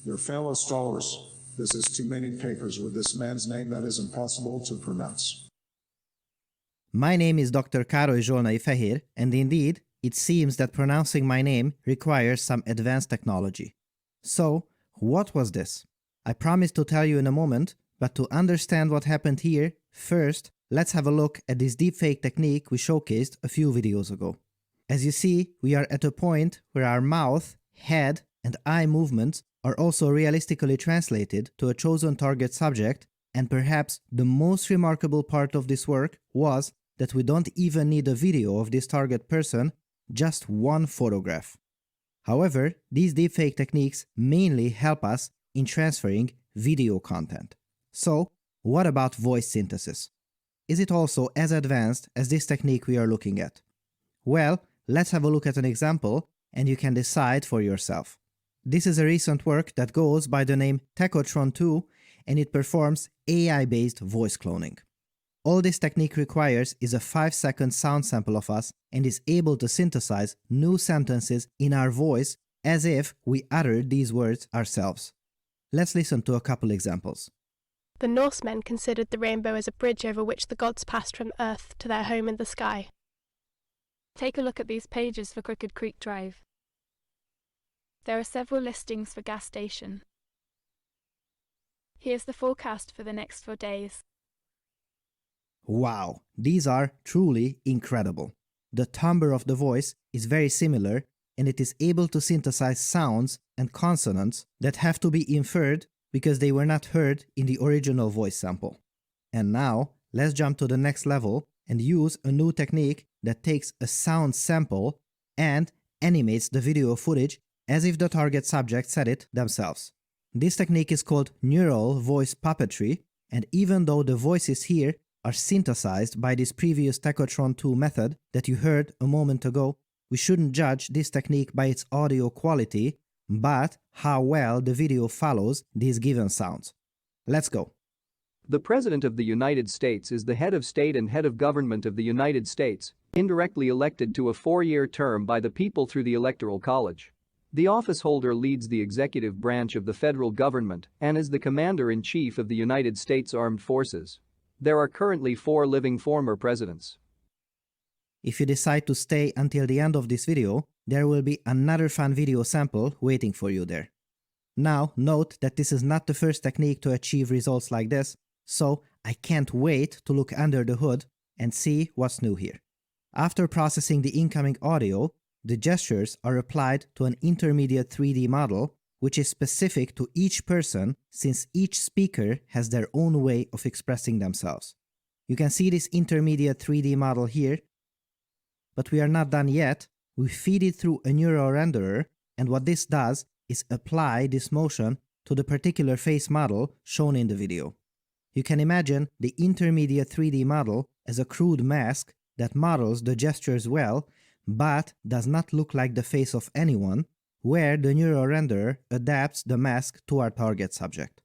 Dear fellow scholars, this is too many papers with this man's name that is impossible to pronounce. My name is Dr. Károly Zsolnai Fehér, and indeed, it seems that pronouncing my name requires some advanced technology. So, what was this? I promise to tell you in a moment, but to understand what happened here, first, let's have a look at this deepfake technique we showcased a few videos ago. As you see, we are at a point where our mouth, head, and eye movements are also realistically translated to a chosen target subject, and perhaps the most remarkable part of this work was that we don't even need a video of this target person, just one photograph. However, these deepfake techniques mainly help us in transferring video content. So, what about voice synthesis? Is it also as advanced as this technique we are looking at? Well, let's have a look at an example, and you can decide for yourself. This is a recent work that goes by the name Techotron 2, and it performs AI-based voice cloning. All this technique requires is a 5-second sound sample of us and is able to synthesize new sentences in our voice as if we uttered these words ourselves. Let's listen to a couple examples. The Norsemen considered the rainbow as a bridge over which the gods passed from Earth to their home in the sky. Take a look at these pages for Crooked Creek Drive. There are several listings for gas station. Here's the forecast for the next 4 days. Wow, these are truly incredible. The timbre of the voice is very similar, and it is able to synthesize sounds and consonants that have to be inferred because they were not heard in the original voice sample. And now, let's jump to the next level and use a new technique that takes a sound sample and animates the video footage as if the target subject said it themselves. This technique is called neural voice puppetry, and even though the voices here are synthesized by this previous Techotron 2 method that you heard a moment ago, we shouldn't judge this technique by its audio quality, but how well the video follows these given sounds. Let's go. The President of the United States is the head of state and head of government of the United States, indirectly elected to a 4-year term by the people through the Electoral College. The office holder leads the executive branch of the federal government and is the Commander-in-Chief of the United States Armed Forces. There are currently 4 living former presidents. If you decide to stay until the end of this video, there will be another fun video sample waiting for you there. Now, note that this is not the first technique to achieve results like this, so I can't wait to look under the hood and see what's new here. After processing the incoming audio, the gestures are applied to an intermediate 3D model, which is specific to each person since each speaker has their own way of expressing themselves. You can see this intermediate 3D model here, but we are not done yet. We feed it through a neural renderer, and what this does is apply this motion to the particular face model shown in the video. You can imagine the intermediate 3D model as a crude mask that models the gestures well, but does not look like the face of anyone, where the neural renderer adapts the mask to our target subject.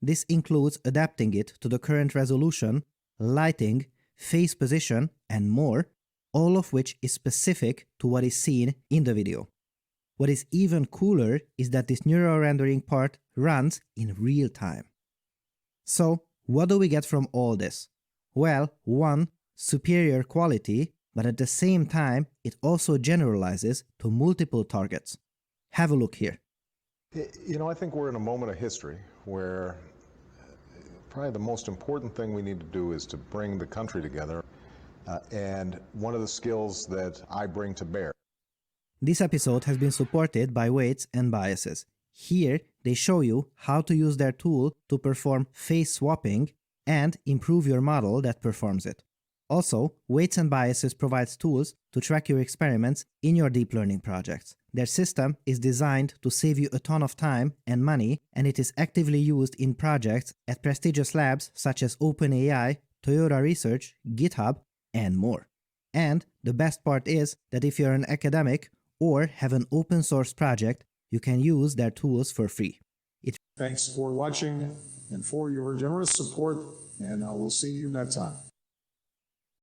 This includes adapting it to the current resolution, lighting, face position, and more, all of which is specific to what is seen in the video. What is even cooler is that this neural rendering part runs in real time. So, what do we get from all this? Well, 1. Superior quality, but at the same time, it also generalizes to multiple targets. Have a look here. You know, I think we're in a moment of history where probably the most important thing we need to do is to bring the country together, and one of the skills that I bring to bear. This episode has been supported by Weights and Biases. Here, they show you how to use their tool to perform face swapping and improve your model that performs it. Also, Weights and Biases provides tools to track your experiments in your deep learning projects. Their system is designed to save you a ton of time and money, and it is actively used in projects at prestigious labs such as OpenAI, Toyota Research, GitHub, and more. And the best part is that if you're an academic or have an open source project, you can use their tools for free. Thanks for watching and for your generous support, and I will see you next time.